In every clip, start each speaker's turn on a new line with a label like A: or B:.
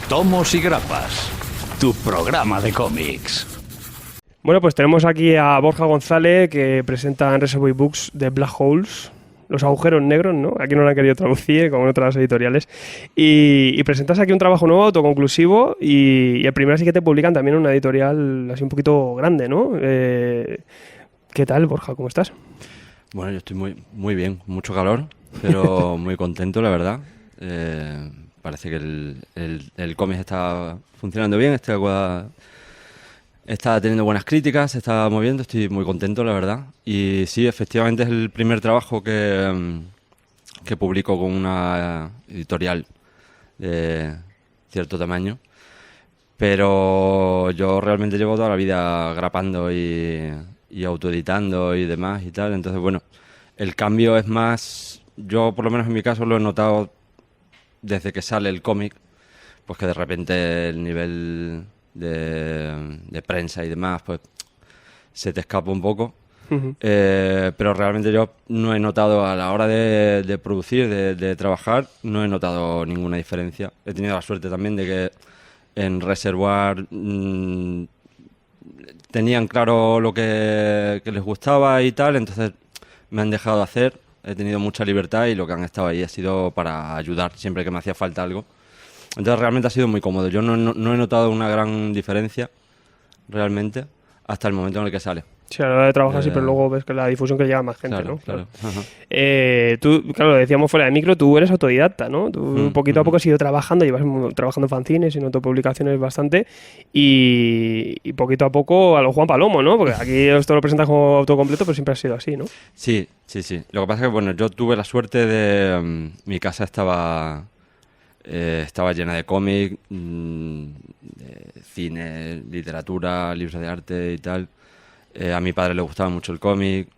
A: Tomos y Grapas, tu programa de cómics.
B: Bueno, pues tenemos aquí a Borja González, que presenta en Reservoir Books The Black Holes, los agujeros negros, ¿no? Aquí no lo han querido traducir, como en otras editoriales. Y presentas aquí un trabajo nuevo, autoconclusivo, y el primero sí que te publican también en una editorial así un poquito grande, ¿no? ¿Qué tal, Borja? ¿Cómo estás?
C: Bueno, yo estoy muy bien, mucho calor, pero muy contento, la verdad. Parece que el cómic está funcionando bien, está teniendo buenas críticas, se está moviendo, estoy muy contento, la verdad. Y sí, efectivamente es el primer trabajo que publico con una editorial de cierto tamaño. Pero yo realmente llevo toda la vida grapando y autoeditando y demás y tal. Entonces, bueno, el cambio es más... Yo, por lo menos en mi caso, lo he notado desde que sale el cómic, pues que de repente el nivel de prensa y demás, pues se te escapa un poco. Uh-huh. Pero realmente yo no he notado a la hora de producir, de trabajar, no he notado ninguna diferencia. He tenido la suerte también de que en Reservoir tenían claro lo que les gustaba y tal, entonces me han dejado hacer, he tenido mucha libertad y lo que han estado ahí ha sido para ayudar siempre que me hacía falta algo. Entonces realmente ha sido muy cómodo. Yo no he notado una gran diferencia realmente hasta el momento en el que sale.
B: Sí, a la hora de trabajar sí, pero luego ves que la difusión que llega a más gente,
C: claro,
B: ¿no?
C: Claro.
B: Tú, claro, lo decíamos fuera de micro, tú eres autodidacta, ¿no? Tú poquito a poco has ido trabajando, llevas trabajando en fanzines y en autopublicaciones bastante, y poquito a poco a lo Juan Palomo, ¿no? Porque aquí esto lo presentas como autocompleto, pero siempre ha sido así, ¿no?
C: Sí. Lo que pasa es que, bueno, yo tuve la suerte de... mi casa estaba llena de cómics, de cine, literatura, libros de arte y tal. A mi padre le gustaba mucho el cómic,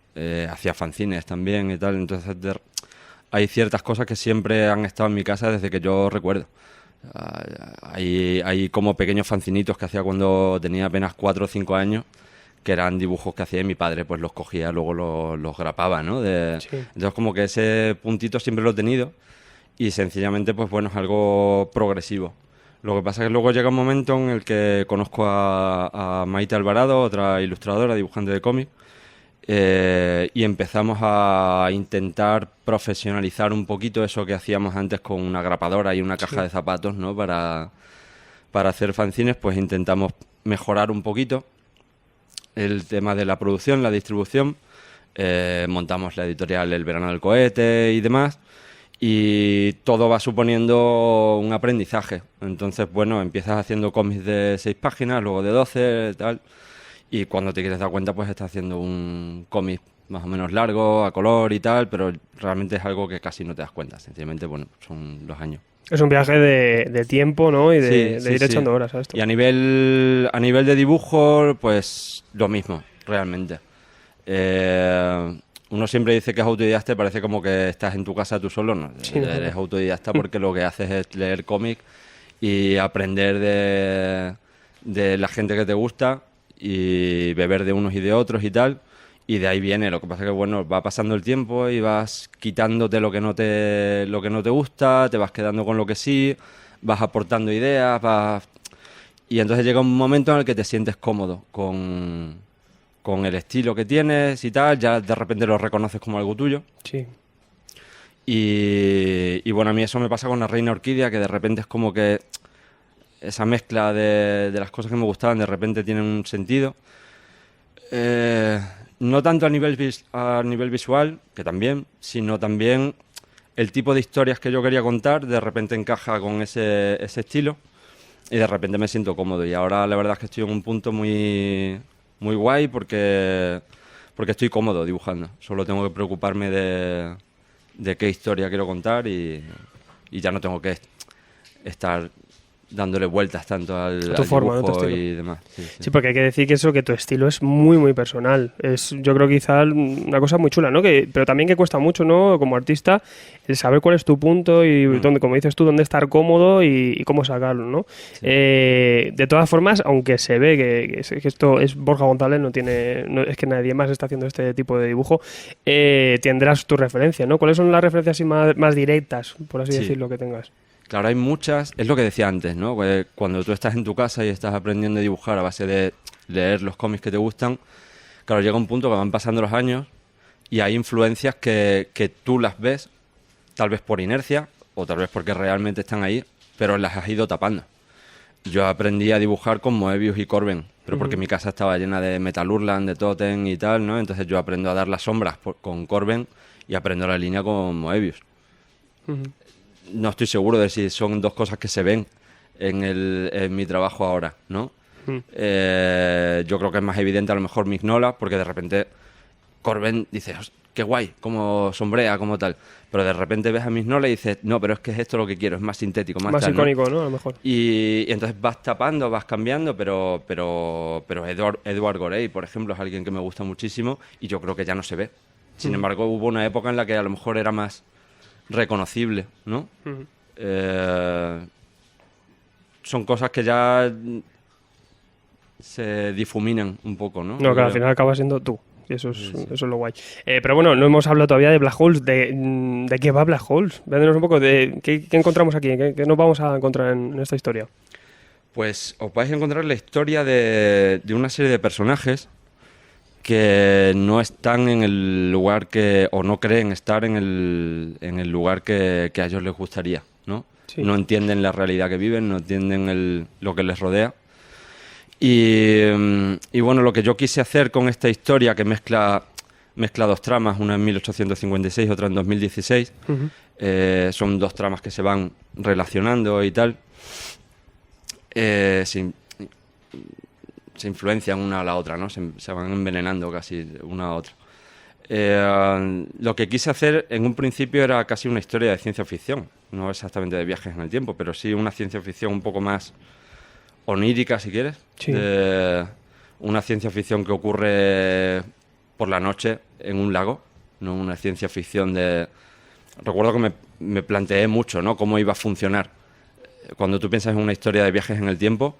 C: hacía fanzines también y tal. Entonces hay ciertas cosas que siempre han estado en mi casa desde que yo recuerdo. Hay como pequeños fanzinitos que hacía cuando tenía apenas 4 o 5 años, que eran dibujos que hacía y mi padre pues los cogía, luego los grapaba, ¿no? Sí. Entonces como que ese puntito siempre lo he tenido. Y sencillamente, pues bueno, es algo progresivo. Lo que pasa es que luego llega un momento en el que conozco a Maite Alvarado, otra ilustradora, dibujante de cómic, y empezamos a intentar profesionalizar un poquito eso que hacíamos antes con una grapadora y una caja de zapatos, ¿no? Para hacer fanzines, pues intentamos mejorar un poquito el tema de la producción, la distribución. Montamos la editorial El Verano del Cohete y demás. Y todo va suponiendo un aprendizaje. Entonces, bueno, empiezas haciendo cómics de 6 páginas, luego de 12, tal. Y cuando te quieres dar cuenta, pues estás haciendo un cómic más o menos largo, a color y tal, pero realmente es algo que casi no te das cuenta. Sencillamente, bueno, son los años. Es un viaje de tiempo, ¿no? Y de ir echando horas a esto. Y a nivel de dibujo, pues lo mismo, realmente. Uno siempre dice que es autodidacta y parece como que estás en tu casa tú solo, ¿no? Sí, eres autodidacta porque lo que haces es leer cómic y aprender de la gente que te gusta y beber de unos y de otros y tal. Y de ahí viene. Lo que pasa es que, bueno, va pasando el tiempo y vas quitándote lo que no te gusta, te vas quedando con lo que sí, vas aportando ideas, y entonces llega un momento en el que te sientes cómodo con el estilo que tienes y tal, ya de repente lo reconoces como algo tuyo. Sí. Y bueno, a mí eso me pasa con La Reina Orquídea, que de repente es como que esa mezcla de las cosas que me gustaban de repente tienen un sentido. No tanto a nivel visual, que también, sino también el tipo de historias que yo quería contar de repente encaja con ese estilo y de repente me siento cómodo. Y ahora la verdad es que estoy en un punto muy guay porque estoy cómodo dibujando. Solo tengo que preocuparme de qué historia quiero contar y ya no tengo que estar dándole vueltas tanto al
B: forma,
C: dibujo,
B: ¿no?
C: Y demás.
B: Sí, porque hay que decir que tu estilo es muy, muy personal. Es, yo creo que quizá una cosa muy chula, ¿no? Pero también que cuesta mucho, ¿no? Como artista, el saber cuál es tu punto y dónde, como dices tú, dónde estar cómodo y cómo sacarlo, ¿no? Sí. De todas formas, aunque se ve que esto es Borja González, es que nadie más está haciendo este tipo de dibujo, tendrás tu referencia, ¿no? ¿Cuáles son las referencias así más directas, por así decirlo, que tengas?
C: Claro, hay muchas, es lo que decía antes, ¿no? Cuando tú estás en tu casa y estás aprendiendo a dibujar a base de leer los cómics que te gustan, claro, llega un punto que van pasando los años y hay influencias que tú las ves, tal vez por inercia o tal vez porque realmente están ahí, pero las has ido tapando. Yo aprendí a dibujar con Moebius y Corben, pero porque mi casa estaba llena de Metal Hurlant, de Totem y tal, ¿no? Entonces yo aprendo a dar las sombras con Corben y aprendo la línea con Moebius. No estoy seguro de si son dos cosas que se ven en mi trabajo ahora, ¿no? Yo creo que es más evidente a lo mejor Mignola, porque de repente Corben dice, qué guay, como sombrea, como tal. Pero de repente ves a Mignola y dices, no, pero es que es esto lo que quiero, es más sintético, más tal,
B: icónico, ¿no? A lo mejor.
C: Y entonces vas tapando, vas cambiando, pero Edward Gorey, por ejemplo, es alguien que me gusta muchísimo y yo creo que ya no se ve. Sin embargo, hubo una época en la que a lo mejor era más reconocible, ¿no? Son cosas que ya se difuminan un poco, ¿no?
B: No, que al final acaba siendo tú. Y eso es lo guay. Pero bueno, no hemos hablado todavía de Black Holes. ¿De qué va Black Holes? Véandenos un poco de qué encontramos aquí, qué nos vamos a encontrar en esta historia.
C: Pues os vais a encontrar la historia de una serie de personajes que no están en el lugar o no creen estar en el lugar que a ellos les gustaría, ¿no? Sí. No entienden la realidad que viven, no entienden lo que les rodea. Y bueno, lo que yo quise hacer con esta historia que mezcla dos tramas, una en 1856, otra en 2016, son dos tramas que se van relacionando y tal, se influencian una a la otra, ¿no? Se van envenenando casi una a otra. Lo que quise hacer en un principio era casi una historia de ciencia ficción, no exactamente de viajes en el tiempo, pero sí una ciencia ficción un poco más onírica, si quieres. Sí. Una ciencia ficción que ocurre por la noche en un lago, no una ciencia ficción de... Recuerdo que me planteé mucho, ¿no? Cómo iba a funcionar. Cuando tú piensas en una historia de viajes en el tiempo,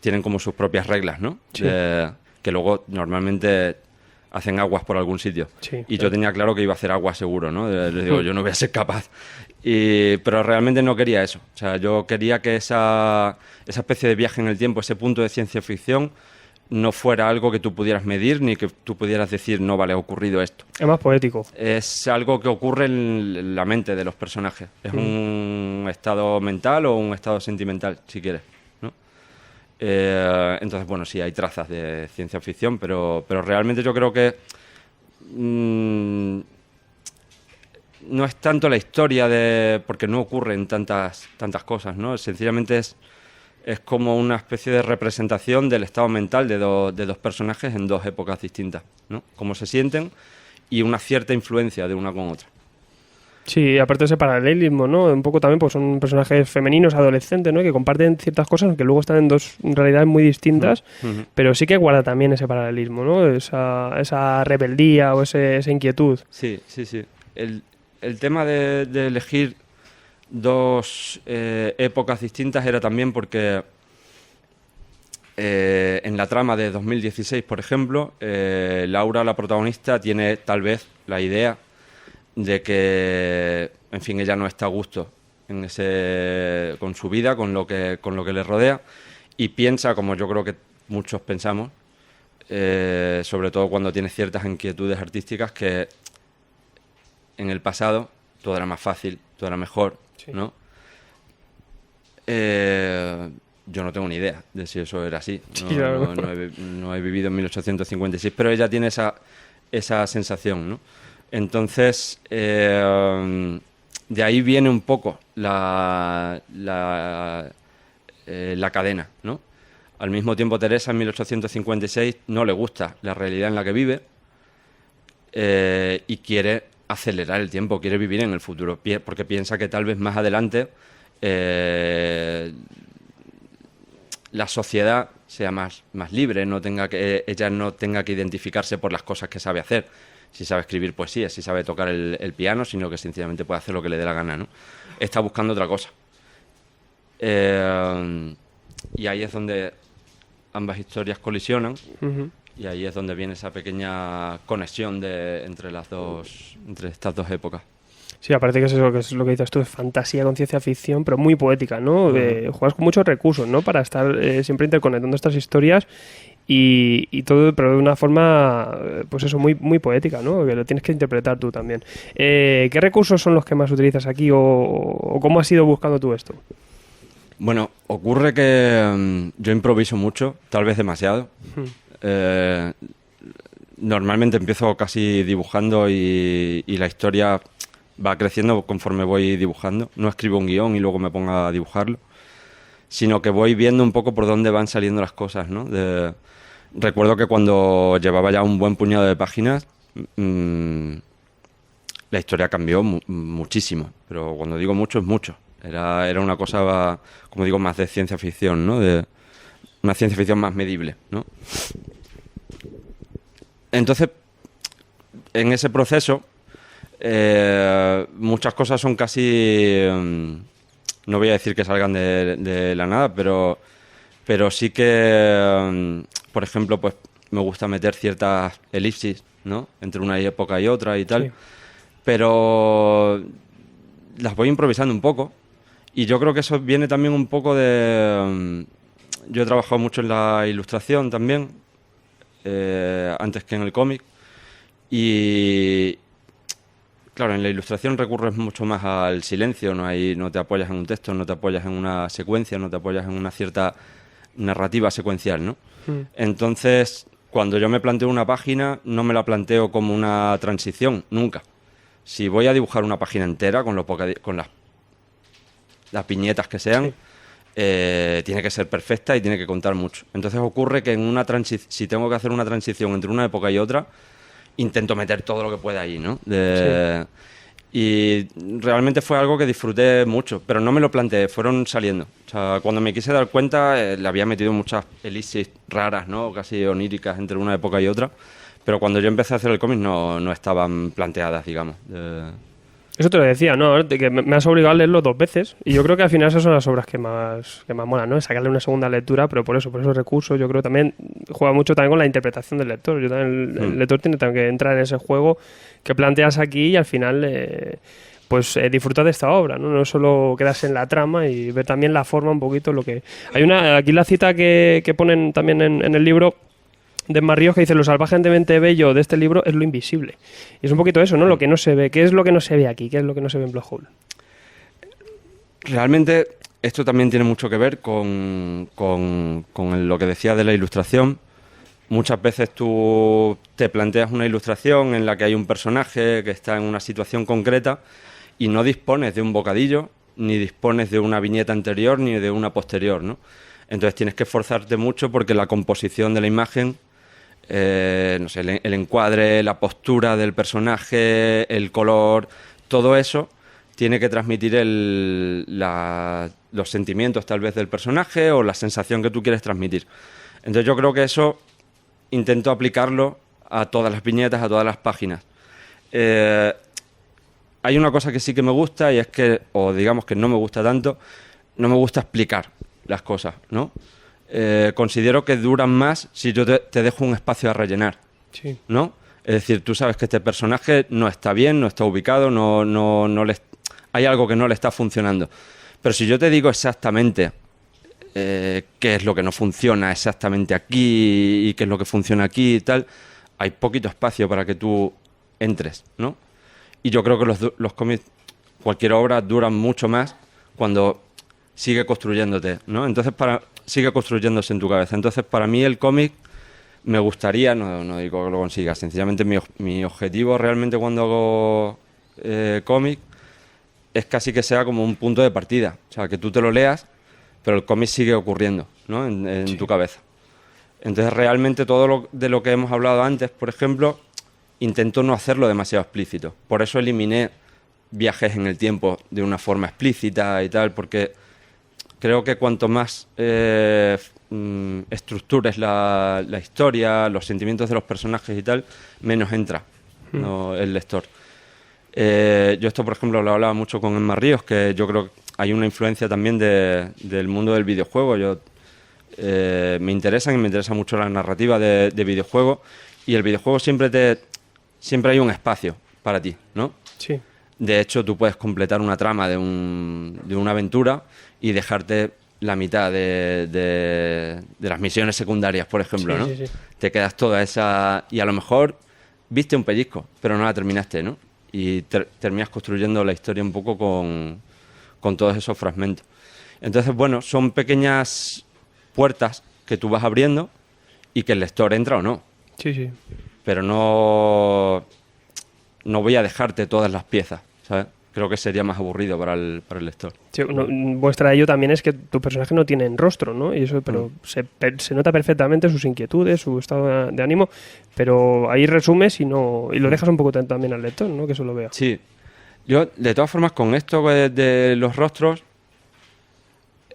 C: tienen como sus propias reglas, ¿no? Sí. Que luego normalmente hacen aguas por algún sitio. Sí, y yo tenía claro que iba a hacer agua seguro, ¿no? Les digo, yo no voy a ser capaz. Pero realmente no quería eso. O sea, yo quería que esa especie de viaje en el tiempo, ese punto de ciencia ficción, no fuera algo que tú pudieras medir ni que tú pudieras decir, no, vale, ha ocurrido esto.
B: Es más poético.
C: Es algo que ocurre en la mente de los personajes. Es un estado mental o un estado sentimental, si quieres, ¿no? Entonces, bueno, sí, hay trazas de ciencia ficción, pero realmente yo creo que no es tanto la historia porque no ocurren tantas cosas, ¿no? Sencillamente es como una especie de representación del estado mental de dos personajes en dos épocas distintas, ¿no? Cómo se sienten y una cierta influencia de una con otra.
B: Sí, aparte de ese paralelismo, ¿no? Un poco también pues son personajes femeninos, adolescentes, ¿no? Que comparten ciertas cosas, aunque luego están en dos realidades muy distintas, pero sí que guarda también ese paralelismo, ¿no? Esa rebeldía o esa inquietud.
C: Sí. El tema de elegir dos épocas distintas era también porque en la trama de 2016, por ejemplo, Laura, la protagonista, tiene tal vez la idea de que, en fin, ella no está a gusto con su vida, con lo que le rodea, y piensa, como yo creo que muchos pensamos, sobre todo cuando tienes ciertas inquietudes artísticas, que en el pasado todo era más fácil, todo era mejor, sí, ¿no? Yo no tengo ni idea de si eso era así. No he vivido en 1856, pero ella tiene esa sensación, ¿no? Entonces, de ahí viene un poco la cadena, ¿no? Al mismo tiempo, Teresa, en 1856, no le gusta la realidad en la que vive y quiere acelerar el tiempo, quiere vivir en el futuro, porque piensa que tal vez más adelante la sociedad sea más libre, ella no tenga que identificarse por las cosas que sabe hacer, si sabe escribir poesía, si sabe tocar el piano, sino que sencillamente puede hacer lo que le dé la gana, ¿no? Está buscando otra cosa. Y ahí es donde ambas historias colisionan. Y ahí es donde viene esa pequeña conexión entre estas dos épocas.
B: Sí, aparte que es lo que dices tú, es fantasía con ciencia ficción, pero muy poética, ¿no? Juegas con muchos recursos, ¿no? Para estar siempre interconectando estas historias y todo, pero de una forma, pues eso, muy, muy poética, ¿no? Que lo tienes que interpretar tú también. ¿Qué recursos son los que más utilizas aquí o cómo has ido buscando tú esto?
C: Bueno, ocurre que yo improviso mucho, tal vez demasiado. Normalmente empiezo casi dibujando y la historia va creciendo conforme voy dibujando. No escribo un guión y luego me pongo a dibujarlo, sino que voy viendo un poco por dónde van saliendo las cosas, ¿no? Recuerdo que cuando llevaba ya un buen puñado de páginas, la historia cambió muchísimo, pero cuando digo mucho es mucho. Era una cosa, como digo, más de ciencia ficción, ¿no? De una ciencia ficción más medible, ¿no? Entonces, en ese proceso, muchas cosas son casi... no voy a decir que salgan de la nada, pero sí que, por ejemplo, pues me gusta meter ciertas elipsis, ¿no? Entre una época y otra y tal. Sí. Pero las voy improvisando un poco. Y yo creo que eso viene también un poco de... yo he trabajado mucho en la ilustración también, antes que en el cómic. Y claro, en la ilustración recurres mucho más al silencio, no te apoyas en un texto, no te apoyas en una secuencia, no te apoyas en una cierta narrativa secuencial, ¿no? Entonces, cuando yo me planteo una página, no me la planteo como una transición, nunca. Si voy a dibujar una página entera con las viñetas que sean, sí, tiene que ser perfecta y tiene que contar mucho. Entonces ocurre que si tengo que hacer una transición entre una época y otra, intento meter todo lo que pueda ahí, ¿no? Sí. Y realmente fue algo que disfruté mucho, pero no me lo planteé, fueron saliendo. O sea, cuando me quise dar cuenta, le había metido muchas elipsis raras, ¿no? Casi oníricas entre una época y otra, pero cuando yo empecé a hacer el cómic no estaban planteadas, digamos.
B: Eso te lo decía, ¿no? Que me has obligado a leerlo 2 veces y yo creo que al final esas son las obras que más molan, ¿no? Sacarle una segunda lectura, pero por esos recursos yo creo que también juega mucho también con la interpretación del lector. El lector tiene también que entrar en ese juego que planteas aquí y al final pues disfrutar de esta obra, ¿no? No solo quedarse en la trama y ver también la forma un poquito lo que... Hay aquí la cita que ponen también en el libro de Emma Ríos, que dice: lo salvajemente bello de este libro es lo invisible. Y es un poquito eso, ¿no? Lo que no se ve. ¿Qué es lo que no se ve aquí? ¿Qué es lo que no se ve en Black Hole?
C: Realmente esto también tiene mucho que ver con lo que decía de la ilustración. Muchas veces tú te planteas una ilustración en la que hay un personaje que está en una situación concreta y no dispones de un bocadillo, ni dispones de una viñeta anterior, ni de una posterior, ¿no? Entonces tienes que esforzarte mucho porque la composición de la imagen, no sé, el encuadre, la postura del personaje, el color, todo eso tiene que transmitir los sentimientos tal vez del personaje o la sensación que tú quieres transmitir. Entonces yo creo que eso intento aplicarlo a todas las viñetas, a todas las páginas. Hay una cosa que sí que me gusta y es que, o digamos que no me gusta tanto, no me gusta explicar las cosas, ¿no? Considero que duran más si yo te dejo un espacio a rellenar, sí, ¿no? Es decir, tú sabes que este personaje no está bien, no está ubicado, hay algo que no le está funcionando. Pero si yo te digo exactamente qué es lo que no funciona exactamente aquí y qué es lo que funciona aquí y tal, hay poquito espacio para que tú entres, ¿no? Y yo creo que los cómics, cualquier obra, duran mucho más cuando sigue construyéndote, ¿no? Entonces sigue construyéndose en tu cabeza. Entonces, para mí el cómic me gustaría, no digo que lo consiga, sencillamente mi objetivo realmente cuando hago cómic es casi que sea como un punto de partida. O sea, que tú te lo leas, pero el cómic sigue ocurriendo, ¿no? En sí, tu cabeza. Entonces, realmente todo de lo que hemos hablado antes, por ejemplo, intento no hacerlo demasiado explícito. Por eso eliminé viajes en el tiempo de una forma explícita y tal, porque creo que cuanto más estructures la historia, los sentimientos de los personajes y tal, menos entra, ¿no?, el lector. Yo esto, por ejemplo, lo hablaba mucho con Emma Ríos, que yo creo que hay una influencia también del mundo del videojuego. Me interesa mucho la narrativa de videojuego, y el videojuego siempre hay un espacio para ti, ¿no?
B: Sí.
C: De hecho, tú puedes completar una trama de una aventura y dejarte la mitad de las misiones secundarias, por ejemplo,
B: Sí,
C: ¿no?
B: sí, sí.
C: Te quedas toda esa... Y a lo mejor viste un pellizco, pero no la terminaste, ¿no? Y terminas construyendo la historia un poco con todos esos fragmentos. Entonces, bueno, son pequeñas puertas que tú vas abriendo y que el lector entra o no.
B: Sí, sí.
C: Pero no voy a dejarte todas las piezas, ¿sabes? Creo que sería más aburrido para el lector.
B: Sí, vuestra de ello también es que tu personaje no tiene rostro, ¿no? Y eso, pero se nota perfectamente sus inquietudes, su estado de ánimo, pero ahí resumes y lo dejas un poco también al lector, ¿no? Que eso lo vea.
C: Sí. Yo, de todas formas, con esto de los rostros,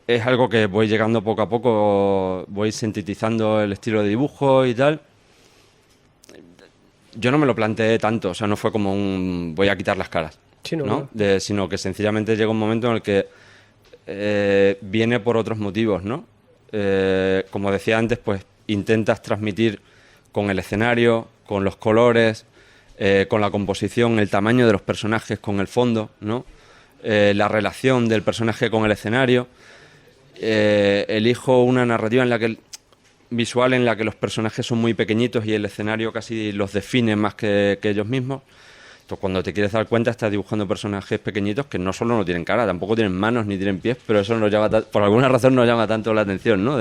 C: es algo que voy llegando poco a poco, voy sintetizando el estilo de dibujo y tal. Yo no me lo planteé tanto, o sea, no fue como voy a quitar las caras.
B: Sí,
C: ¿no? Sino que sencillamente llega un momento en el que viene por otros motivos, ¿no? Como decía antes, pues intentas transmitir con el escenario, con los colores, con la composición, el tamaño de los personajes con el fondo, ¿no? La relación del personaje con el escenario. Elijo una narrativa visual en la que los personajes son muy pequeñitos y el escenario casi los define más que ellos mismos. Entonces, cuando te quieres dar cuenta, estás dibujando personajes pequeñitos que no solo no tienen cara, tampoco tienen manos ni tienen pies, pero eso por alguna razón nos llama tanto la atención, ¿no?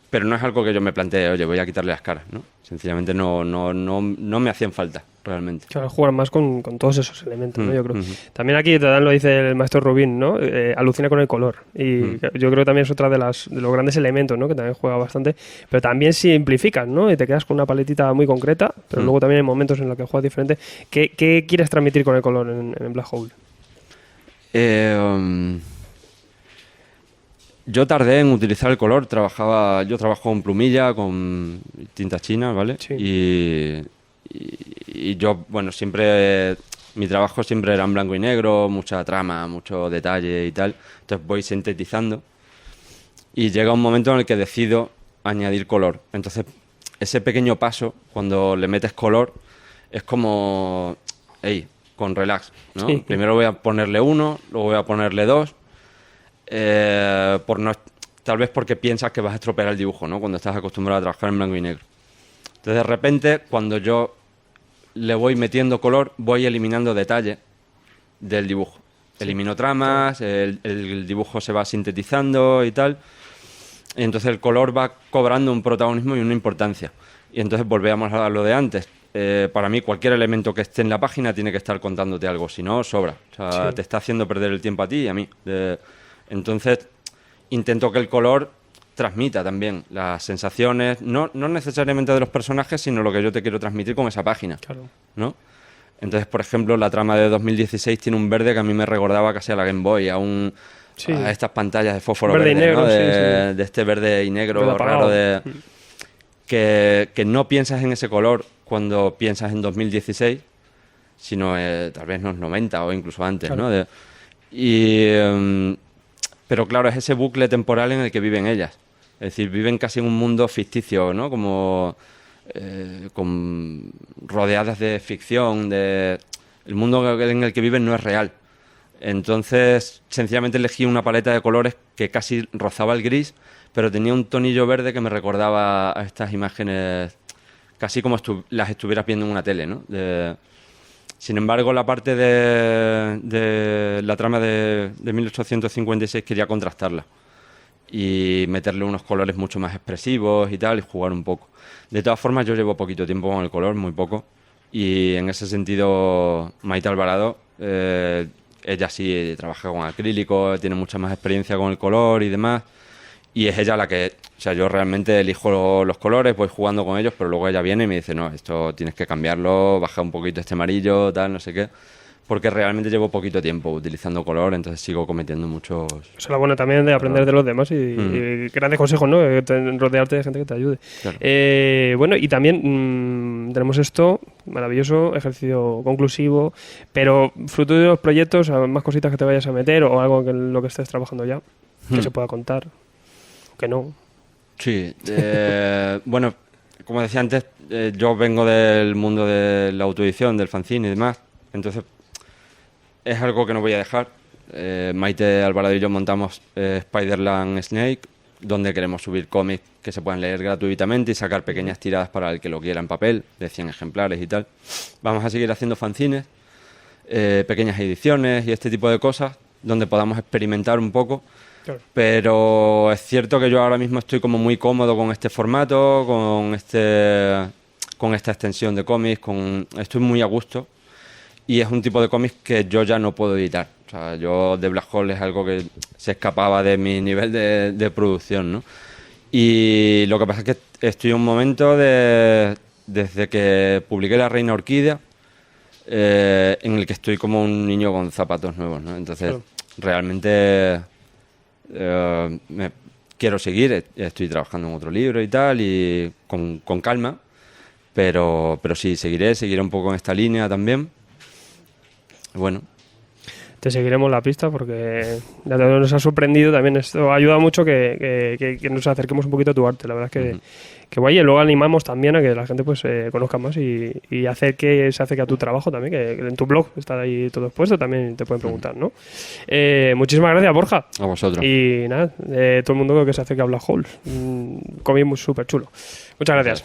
C: Pero no es algo que yo me plantee, oye, voy a quitarle las caras, ¿no? Sencillamente no me hacían falta, realmente.
B: Claro, jugar más con todos esos elementos, ¿no? Yo creo. También aquí Dan lo dice el maestro Rubín, ¿no? Alucina con el color. Y yo creo que también es otra de los grandes elementos, ¿no? Que también juega bastante. Pero también simplificas, ¿no? Y te quedas con una paletita muy concreta, pero luego también hay momentos en los que juegas diferente. ¿Qué quieres transmitir con el color en Black Hole?
C: Yo tardé en utilizar el color. Yo trabajo en plumilla, con tintas chinas, ¿vale?
B: Sí.
C: Y yo, bueno, siempre... Mi trabajo siempre era en blanco y negro, mucha trama, mucho detalle y tal. Entonces voy sintetizando. Y llega un momento en el que decido añadir color. Entonces, ese pequeño paso, cuando le metes color, es como... Ey, con relax, ¿no?
B: Sí.
C: Primero voy a ponerle 1, luego voy a ponerle 2... tal vez porque piensas que vas a estropear el dibujo, ¿no? Cuando estás acostumbrado a trabajar en blanco y negro. Entonces, de repente, cuando yo le voy metiendo color, voy eliminando detalles del dibujo. Sí. Elimino tramas, el dibujo se va sintetizando y tal. Y entonces el color va cobrando un protagonismo y una importancia. Y entonces volvemos a lo de antes. Para mí, cualquier elemento que esté en la página tiene que estar contándote algo. Si no, sobra. O sea, sí. Te está haciendo perder el tiempo a ti y a mí. Entonces, intento que el color transmita también las sensaciones, no necesariamente de los personajes, sino lo que yo te quiero transmitir con esa página,
B: claro,
C: ¿no? Entonces, por ejemplo, la trama de 2016 tiene un verde que a mí me recordaba casi a la Game Boy,
B: sí.
C: a estas pantallas de fósforo
B: verde,
C: verde,
B: negro,
C: ¿no?
B: Sí.
C: De este verde y negro raro, que no piensas en ese color cuando piensas en 2016, sino tal vez en los 90 o incluso antes,
B: claro,
C: ¿no? Pero claro, es ese bucle temporal en el que viven ellas. Es decir, viven casi en un mundo ficticio, ¿no? Como rodeadas de ficción, el mundo en el que viven no es real. Entonces, sencillamente elegí una paleta de colores que casi rozaba el gris, pero tenía un tonillo verde que me recordaba a estas imágenes, casi como las estuvieras viendo en una tele, ¿no? Sin embargo, la parte de la trama de 1856 quería contrastarla y meterle unos colores mucho más expresivos y tal, y jugar un poco. De todas formas, yo llevo poquito tiempo con el color, muy poco, y en ese sentido, Maite Alvarado, ella sí trabaja con acrílico, tiene mucha más experiencia con el color y demás, y es ella la que, o sea, yo realmente elijo los colores, voy jugando con ellos, pero luego ella viene y me dice, no, esto tienes que cambiarlo, baja un poquito este amarillo, tal, no sé qué, porque realmente llevo poquito tiempo utilizando color, entonces sigo cometiendo muchos...
B: Eso es la buena también de aprender de los demás y grandes consejos, ¿no? Rodearte de gente que te ayude.
C: Claro.
B: Bueno, y también tenemos esto, maravilloso, ejercicio conclusivo, pero fruto de los proyectos, más cositas que te vayas a meter o algo en lo que estés trabajando ya, que se pueda contar, que no.
C: Sí, bueno, como decía antes, yo vengo del mundo de la autoedición, del fanzine y demás, entonces es algo que no voy a dejar. Maite Alvarado y yo montamos Spiderland Snake, donde queremos subir cómics que se puedan leer gratuitamente y sacar pequeñas tiradas para el que lo quiera en papel, de 100 ejemplares y tal. Vamos a seguir haciendo fanzines, pequeñas ediciones y este tipo de cosas, donde podamos experimentar un poco. Claro. Pero es cierto que yo ahora mismo estoy como muy cómodo con este formato, con esta extensión de cómics, estoy muy a gusto. Y es un tipo de cómics que yo ya no puedo editar. O sea, yo de Black Hole es algo que se escapaba de mi nivel de producción, ¿no? Y lo que pasa es que estoy en un momento desde que publiqué La Reina Orquídea, en el que estoy como un niño con zapatos nuevos, ¿no? Entonces, claro, realmente quiero seguir. Estoy trabajando en otro libro y tal, y con calma. Pero sí, seguiré un poco en esta línea también. Bueno,
B: te seguiremos la pista porque ya nos ha sorprendido también. Esto ayuda mucho que nos acerquemos un poquito a tu arte. La verdad es que guay. Y luego animamos también a que la gente pues conozca más y se acerque a tu trabajo también, que en tu blog está ahí todo expuesto, también te pueden preguntar, ¿no? Muchísimas gracias, Borja.
C: A vosotros.
B: Y nada, todo el mundo que se acerque a Black Hole. Comí súper chulo. Muchas gracias.